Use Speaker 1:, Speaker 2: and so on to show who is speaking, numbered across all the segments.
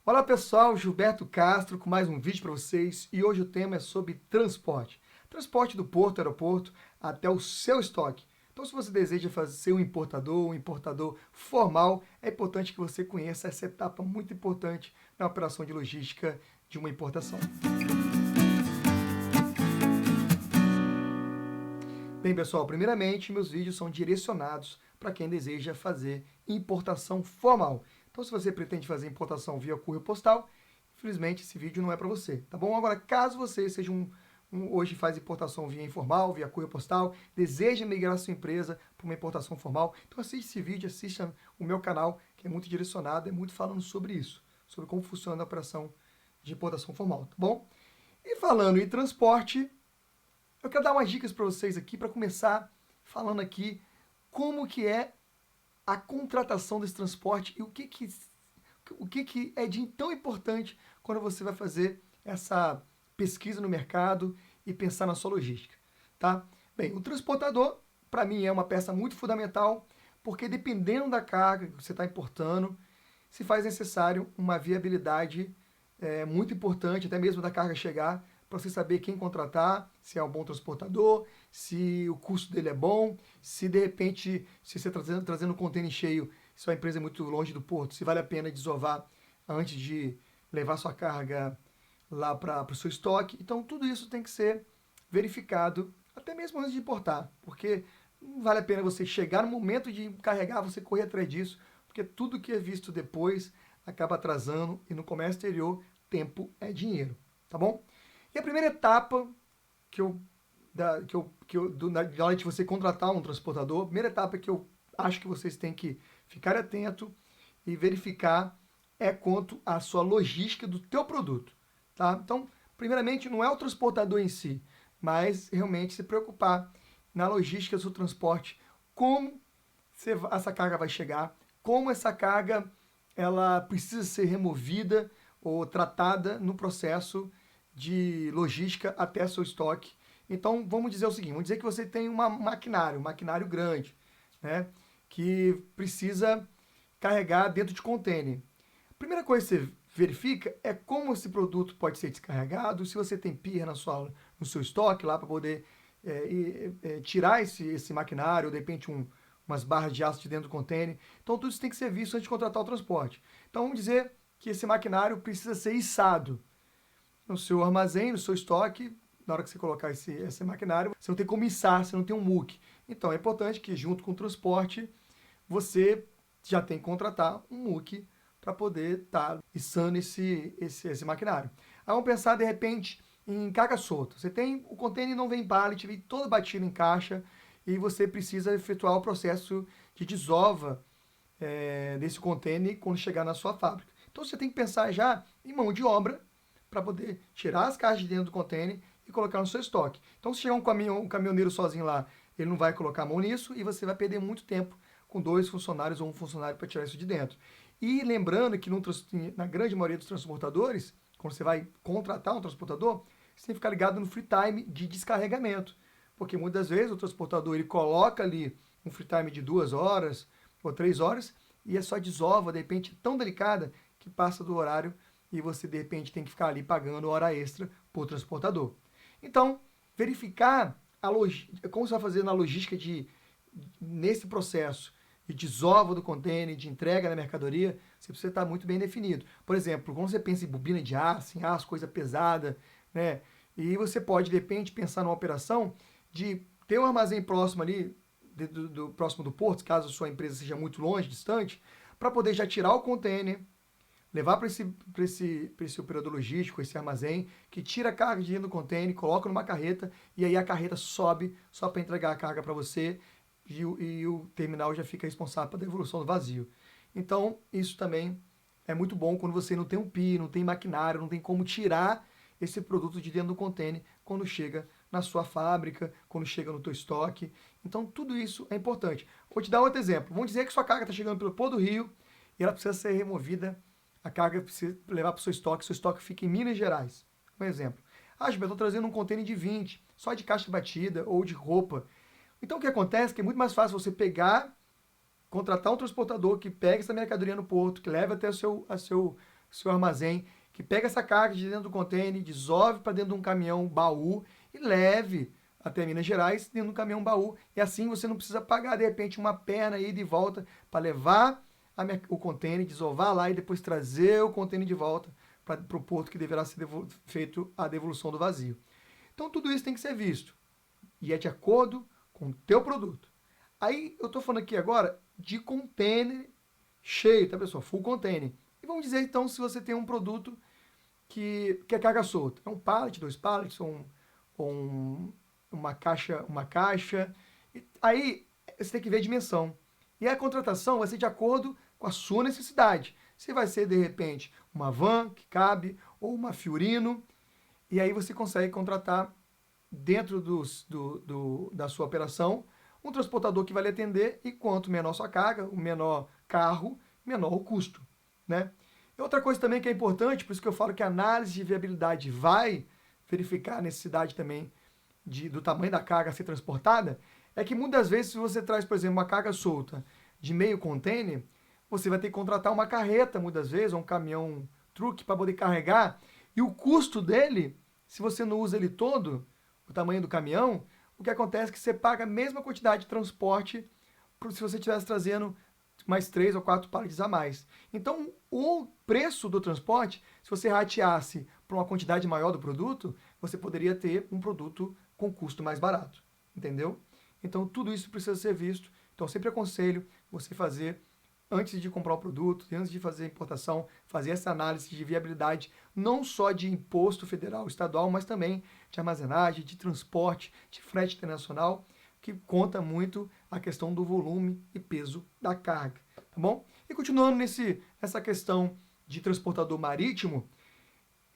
Speaker 1: Olá pessoal, Gilberto Castro com mais um vídeo para vocês e hoje o tema é sobre transporte. Transporte do porto, aeroporto até o seu estoque. Então se você deseja ser um importador formal, é importante que você conheça essa etapa muito importante na operação de logística de uma importação. Bem pessoal, primeiramente meus vídeos são direcionados para quem deseja fazer importação formal. Então se você pretende fazer importação via correio postal, infelizmente esse vídeo não é para você, tá bom? Agora, caso você seja hoje faz importação via informal, via correio postal, deseja migrar sua empresa para uma importação formal, então assiste esse vídeo, assista o meu canal, que é muito direcionado, é muito falando sobre isso, sobre como funciona a operação de importação formal, tá bom? E falando em transporte, eu quero dar umas dicas para vocês aqui, para começar falando aqui como que é a contratação desse transporte e o que é de tão importante quando você vai fazer essa pesquisa no mercado e pensar na sua logística, tá? Bem, o transportador, para mim, é uma peça muito fundamental, porque dependendo da carga que você está importando, se faz necessário uma viabilidade muito importante, até mesmo da carga chegar, para você saber quem contratar, se é um bom transportador, se o custo dele é bom, se de repente, se você está trazendo um contêiner cheio, se a empresa é muito longe do porto, se vale a pena desovar antes de levar sua carga lá para o seu estoque. Então, tudo isso tem que ser verificado, até mesmo antes de importar, porque não vale a pena você chegar no momento de carregar, você correr atrás disso, porque tudo que é visto depois acaba atrasando e no comércio exterior, tempo é dinheiro, tá bom? E a primeira etapa na hora de você contratar um transportador, a primeira etapa que eu acho que vocês têm que ficar atento e verificar é quanto à sua logística do teu produto, tá? Então, primeiramente, não é o transportador em si, mas realmente se preocupar na logística do seu transporte, como essa carga vai chegar, como essa carga ela precisa ser removida ou tratada no processo de logística até seu estoque. Então, vamos dizer o seguinte, vamos dizer que você tem um maquinário grande, né, que precisa carregar dentro de container. A primeira coisa que você verifica é como esse produto pode ser descarregado, se você tem pier no seu estoque lá para poder tirar esse maquinário, de repente umas barras de aço de dentro do container. Então, tudo isso tem que ser visto antes de contratar o transporte. Então, vamos dizer que esse maquinário precisa ser içado no seu armazém, no seu estoque. Na hora que você colocar esse maquinário, você não tem como içar, você não tem um muque. Então é importante que junto com o transporte você já tem que contratar um muque para poder estar içando esse maquinário. Aí vamos pensar de repente em carga solta. Você tem o container não vem pallet, vem todo batido em caixa e você precisa efetuar o processo de desova desse container quando chegar na sua fábrica. Então você tem que pensar já em mão de obra para poder tirar as caixas de dentro do container e colocar no seu estoque. Então, se chegar um caminhoneiro sozinho lá, ele não vai colocar a mão nisso e você vai perder muito tempo com 2 funcionários ou um funcionário para tirar isso de dentro. E lembrando que na grande maioria dos transportadores, quando você vai contratar um transportador, você tem que ficar ligado no free time de descarregamento. Porque muitas vezes o transportador ele coloca ali um free time de 2 horas ou 3 horas e a sua desova, de repente, tão delicada que passa do horário e você, de repente, tem que ficar ali pagando hora extra por transportador. Então, verificar como você vai fazer na logística nesse processo de desova do container, de entrega da mercadoria, você precisa estar muito bem definido. Por exemplo, quando você pensa em bobina de aço, em aço, coisa pesada, né? E você pode, de repente, pensar numa operação de ter um armazém próximo ali, próximo do porto, caso a sua empresa seja muito longe, distante, para poder já tirar o container, levar para esse operador logístico, esse armazém, que tira a carga de dentro do container, coloca numa carreta, e aí a carreta sobe só para entregar a carga para você, e o terminal já fica responsável pela devolução do vazio. Então, isso também é muito bom quando você não tem um PI, não tem maquinário, não tem como tirar esse produto de dentro do container quando chega na sua fábrica, quando chega no teu estoque. Então, tudo isso é importante. Vou te dar outro exemplo. Vamos dizer que sua carga está chegando pelo Porto do Rio e ela precisa ser removida, a carga precisa levar para o seu estoque fica em Minas Gerais. Um exemplo. Ah, Gilberto, eu estou trazendo um container de 20, só de caixa batida ou de roupa. Então, o que acontece é que é muito mais fácil você contratar um transportador que pegue essa mercadoria no porto, que leve até seu armazém, que pega essa carga de dentro do container, dissolve para dentro de um caminhão baú e leve até Minas Gerais dentro de um caminhão baú. E assim você não precisa pagar, de repente, uma perna aí de volta para levar o container, desovar lá e depois trazer o container de volta para o porto que deverá ser feito a devolução do vazio. Então tudo isso tem que ser visto e é de acordo com o teu produto. Aí eu estou falando aqui agora de container cheio, tá pessoal? Full container. E vamos dizer então se você tem um produto que é carga solta. É um pallet, 2 pallets, uma caixa. E aí você tem que ver a dimensão. E a contratação vai ser de acordo com a sua necessidade. Se vai ser, de repente, uma van que cabe, ou uma Fiorino, e aí você consegue contratar dentro da sua operação um transportador que vai lhe atender, e quanto menor sua carga, o menor carro, menor o custo, né? E outra coisa também que é importante, por isso que eu falo que a análise de viabilidade vai verificar a necessidade também do tamanho da carga a ser transportada, é que muitas vezes se você traz, por exemplo, uma carga solta de meio container, você vai ter que contratar uma carreta, muitas vezes, ou um caminhão truque para poder carregar, e o custo dele, se você não usa ele todo, o tamanho do caminhão, o que acontece é que você paga a mesma quantidade de transporte se você estivesse trazendo mais 3 ou 4 pallets a mais. Então, o preço do transporte, se você rateasse para uma quantidade maior do produto, você poderia ter um produto com custo mais barato, entendeu? Então, tudo isso precisa ser visto. Então, eu sempre aconselho você fazer, antes de comprar o produto, antes de fazer a importação, fazer essa análise de viabilidade, não só de imposto federal, estadual, mas também de armazenagem, de transporte, de frete internacional, que conta muito a questão do volume e peso da carga, tá bom? E continuando nessa questão de transportador marítimo,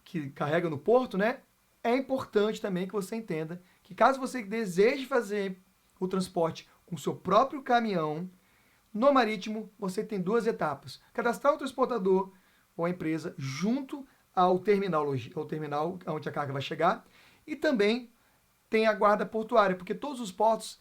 Speaker 1: que carrega no porto, né? É importante também que você entenda que caso você deseje fazer o transporte com o seu próprio caminhão, no marítimo você tem 2 etapas. Cadastrar o transportador ou a empresa junto ao terminal onde a carga vai chegar, e também tem a guarda portuária, porque todos os portos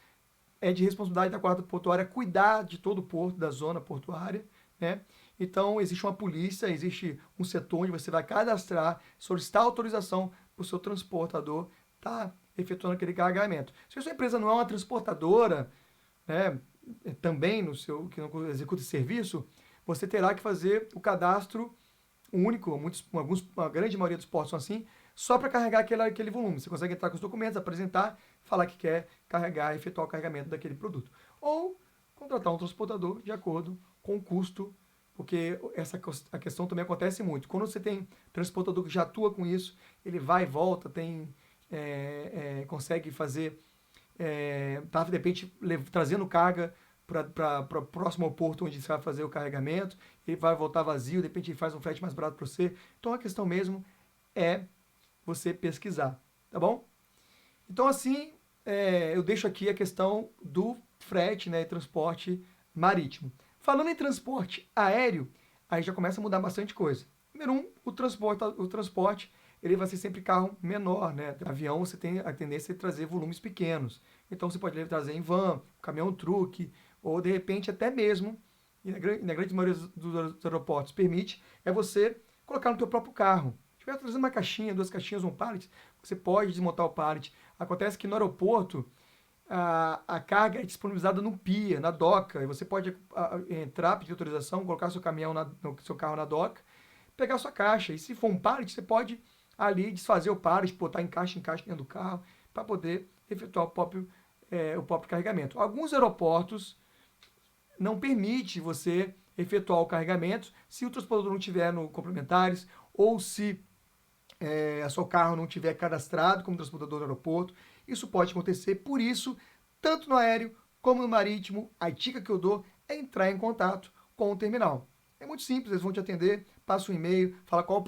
Speaker 1: é de responsabilidade da guarda portuária cuidar de todo o porto, da zona portuária, né? Então, existe uma polícia, existe um setor onde você vai cadastrar, solicitar autorização para o seu transportador estar efetuando aquele carregamento. Se a sua empresa não é uma transportadora, né, também que não executa esse serviço, você terá que fazer o cadastro único, a grande maioria dos portos são assim, só para carregar aquele volume. Você consegue entrar com os documentos, apresentar, falar que quer carregar, efetuar o carregamento daquele produto. Ou contratar um transportador de acordo com o custo, porque a questão também acontece muito. Quando você tem transportador que já atua com isso, ele vai e volta, consegue fazer, tá, de repente trazendo carga para o próximo porto onde você vai fazer o carregamento, ele vai voltar vazio, de repente ele faz um frete mais barato para você. Então a questão mesmo é você pesquisar, tá bom? Então assim, eu deixo aqui a questão do frete, né, e transporte marítimo. Falando em transporte aéreo, aí já começa a mudar bastante coisa. Número 1, o transporte ele vai ser sempre carro menor, né? Avião você tem a tendência de trazer volumes pequenos. Então você pode trazer em van, caminhão truque, ou de repente até mesmo, e na grande maioria dos aeroportos permite, é você colocar no teu próprio carro. Se estiver trazendo uma caixinha, 2 caixinhas, um pallet, você pode desmontar o pallet. Acontece que no aeroporto a carga é disponibilizada no PIA, na doca, e você pode entrar, pedir autorização, colocar seu seu carro na doca, pegar sua caixa. E se for um pallet, você pode ali desfazer o pallet, botar em caixa dentro do carro, para poder efetuar o próprio carregamento. Alguns aeroportos não permite você efetuar o carregamento se o transportador não tiver no complementares, ou se o seu carro não tiver cadastrado como transportador do aeroporto. Isso pode acontecer, por isso, tanto no aéreo como no marítimo, a dica que eu dou é entrar em contato com o terminal. É muito simples, eles vão te atender, passa um e-mail, fala qual o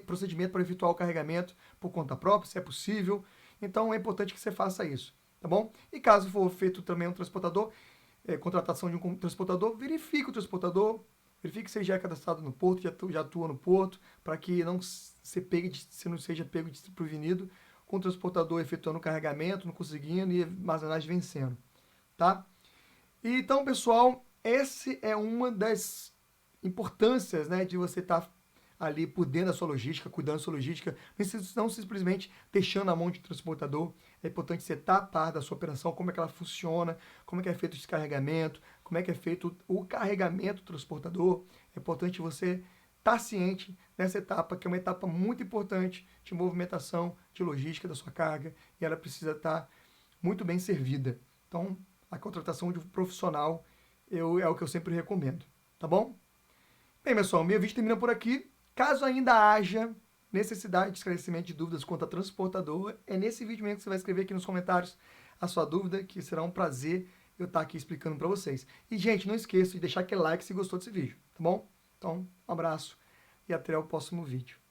Speaker 1: procedimento para efetuar o carregamento por conta própria, se é possível. Então é importante que você faça isso, tá bom? E caso for feito também um transportador, contratação de um transportador, verifique o transportador, verifique se ele já é cadastrado no porto, já atua no porto, para que você não seja pego desprevenido com o transportador efetuando o carregamento, não conseguindo e a armazenagem vencendo, tá? E, então, pessoal, essa é uma das importâncias, né, de você estar ali por dentro da sua logística, cuidando da sua logística, não simplesmente deixando a mão de transportador. É importante você estar a par da sua operação, como é que ela funciona, como é que é feito o descarregamento, como é que é feito o carregamento do transportador. É importante você estar ciente nessa etapa, que é uma etapa muito importante de movimentação, de logística da sua carga, e ela precisa estar muito bem servida. Então, a contratação de um profissional é o que eu sempre recomendo, tá bom? Bem, pessoal, meu vídeo termina por aqui. Caso ainda haja necessidade de esclarecimento de dúvidas quanto a transportador, é nesse vídeo mesmo que você vai escrever aqui nos comentários a sua dúvida, que será um prazer eu estar aqui explicando para vocês. E, gente, não esqueça de deixar aquele like se gostou desse vídeo, tá bom? Então, um abraço e até o próximo vídeo.